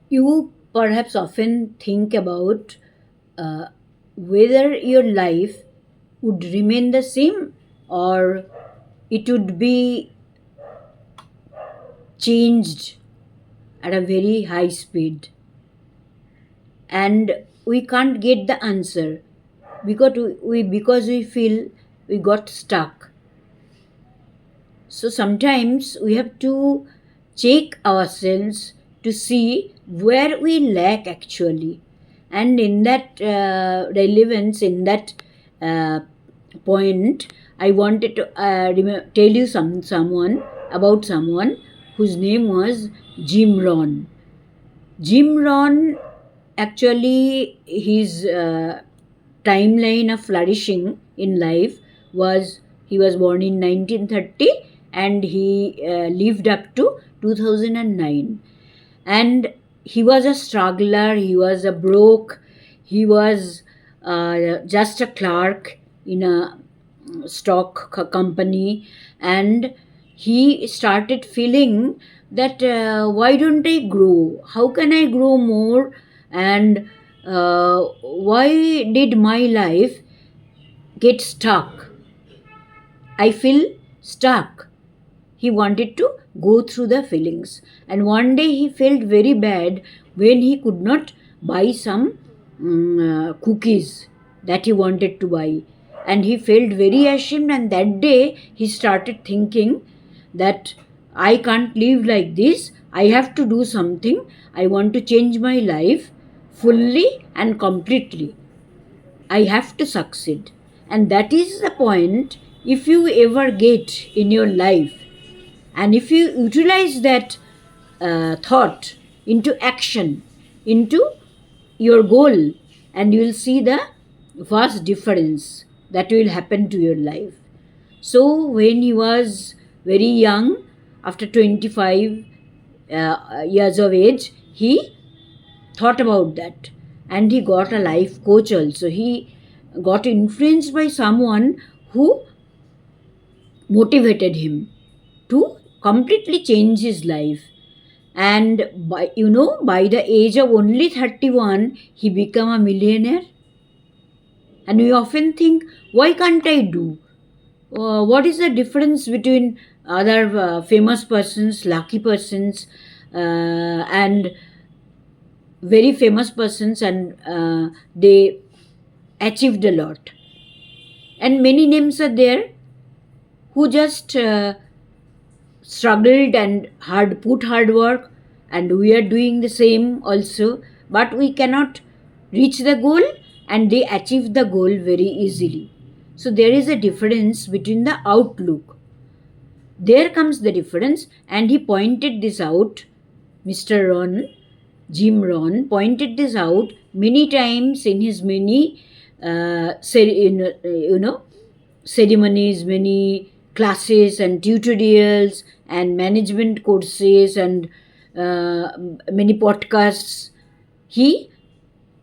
You perhaps often think about uh, whether your life would remain the same or it would be changed at a very high speed, and we can't get the answer because we feel we got stuck. So sometimes we have to check ourselves to see where we lack actually. And in that relevance, in that uh, point, I wanted to tell you someone about someone whose name was Jim Rohn. Jim Rohn, actually, his timeline of flourishing in life was he was born in 1930 and he lived up to 2009. And he was a struggler, he was a broke, he was just a clerk in a stock company, and he started feeling that why don't I grow, how can I grow more, and why did my life get stuck, I feel stuck. He wanted to go through the feelings, and one day he felt very bad when he could not buy some cookies that he wanted to buy, and he felt very ashamed, and that day he started thinking that I can't live like this, I have to do something, I want to change my life fully and completely, I have to succeed. And that is the point. If you ever get in your life, and if you utilize that thought into action, into your goal, and you will see the vast difference that will happen to your life. So, when he was very young, after 25 years of age, he thought about that, and he got a life coach also. He got influenced by someone who motivated him to completely change his life. And by the age of only 31 he became a millionaire. And we often think, why can't I do? What is the difference between other famous persons, lucky persons, and very famous persons, and they achieved a lot? And many names are there who just struggled and put hard work, and we are doing the same also, but we cannot reach the goal, and they achieve the goal very easily. So there is a difference between the outlook. There comes the difference, and he pointed this out. Mr. Ron, Jim Ron, pointed this out many times in his many ceremonies, many classes and tutorials and management courses, and many podcasts. He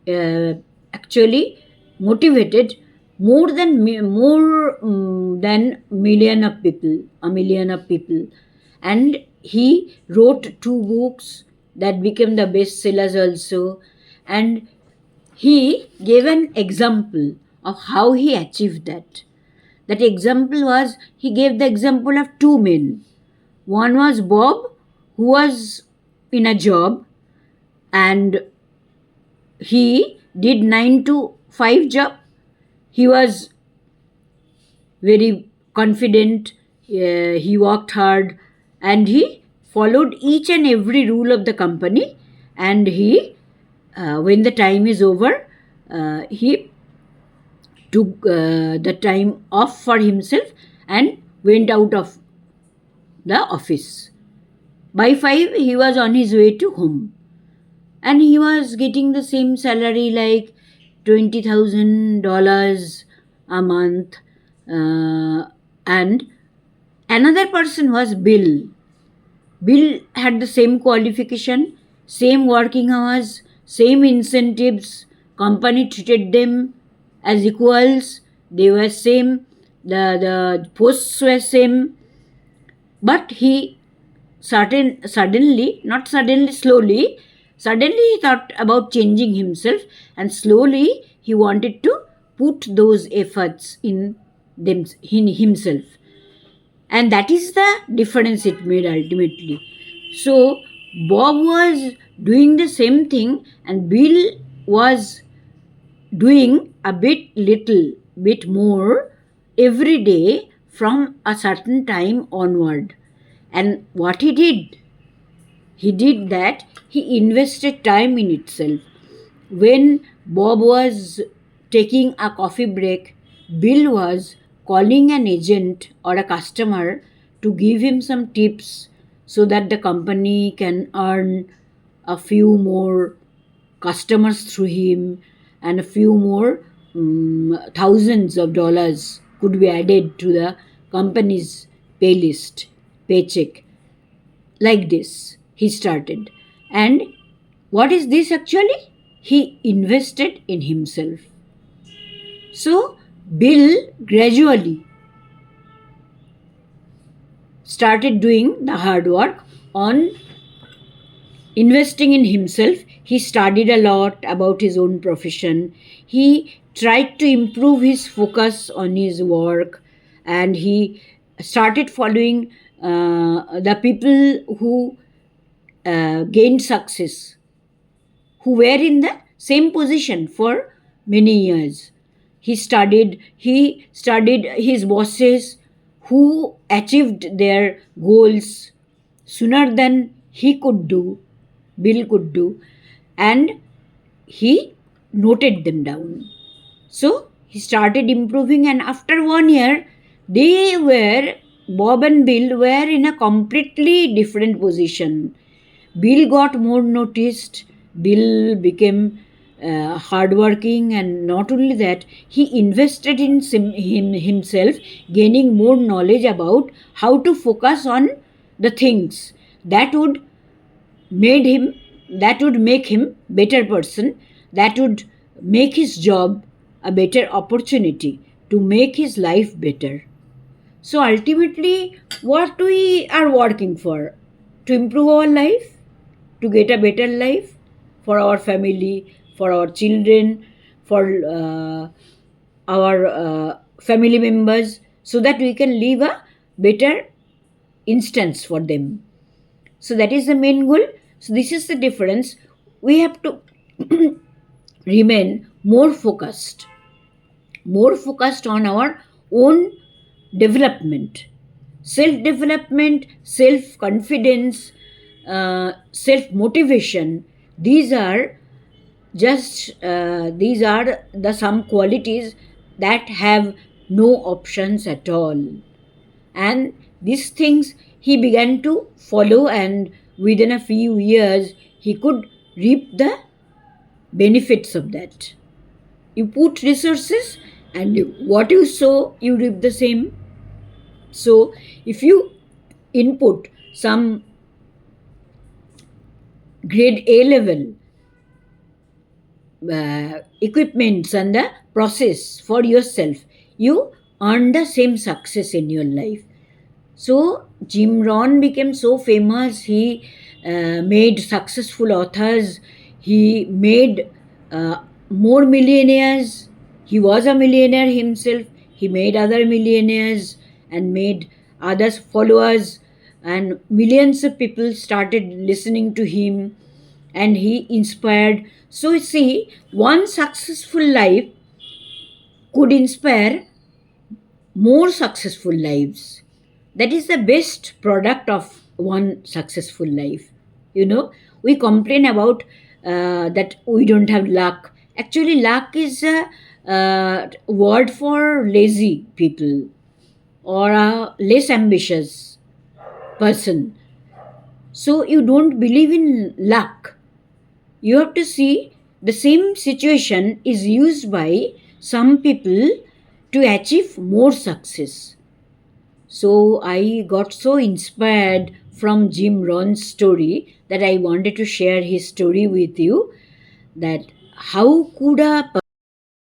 actually motivated more than a million of people, and he wrote two books that became the bestsellers also, and he gave an example of how he achieved that. That example was, he gave the example of two men. One was Bob, who was in a job, and he did 9 to 5 job. He was very confident, he worked hard, and he followed each and every rule of the company, and he when the time is over, he took the time off for himself and went out of the office. By 5 he was on his way to home, and he was getting the same salary, like $20,000 a month. And another person was Bill. Bill had the same qualification, same working hours, same incentives. Company treated them as equals. They were same. The posts were same. But he slowly, Suddenly he thought about changing himself, and slowly he wanted to put those efforts in himself. And that is the difference it made ultimately. So Bob was doing the same thing, and Bill was doing a bit more every day from a certain time onward. And what he did that he invested time in itself. When Bob was taking a coffee break, Bill was calling an agent or a customer to give him some tips so that the company can earn a few more customers through him, and a few more thousands of dollars could be added to the company's pay list, paycheck. Like this, he started. And what is this actually? He invested in himself. So, Bill gradually started doing the hard work on investing in himself. He studied a lot about his own profession. He tried to improve his focus on his work, and he started following the people who gained success, who were in the same position for many years. He studied his bosses who achieved their goals sooner than Bill could do, and he noted them down. So he started improving, and after 1 year, Bob and Bill were in a completely different position. Bill got more noticed. Bill became hardworking, and not only that, he invested in himself, gaining more knowledge about how to focus on the things that would made him that would make him better person, that would make his job a better opportunity to make his life better. So ultimately, what we are working for, to improve our life, to get a better life for our family, for our children, for our family members, so that we can leave a better instance for them. So that is the main goal. So this is the difference. We have to remain more focused on our own development, self development, self confidence, self motivation. These are these are the some qualities that have no options at all. And these things he began to follow, and within a few years he could reap the benefits of that. You put resources, and what you sow you reap the same. So if you input some grade A level equipments and the process for yourself, you earn the same success in your life. So Jim Rohn became so famous. He made successful authors. He made more millionaires. He was a millionaire himself. He made other millionaires and made others followers, and millions of people started listening to him, and he inspired. So you see, one successful life could inspire more successful lives. That is the best product of one successful life. We complain about that we don't have luck. Actually, luck is a word for lazy people or a less ambitious person. So you don't believe in luck. You have to see the same situation is used by some people to achieve more success. So I got so inspired from Jim Rohn's story that I wanted to share his story with you, that how could a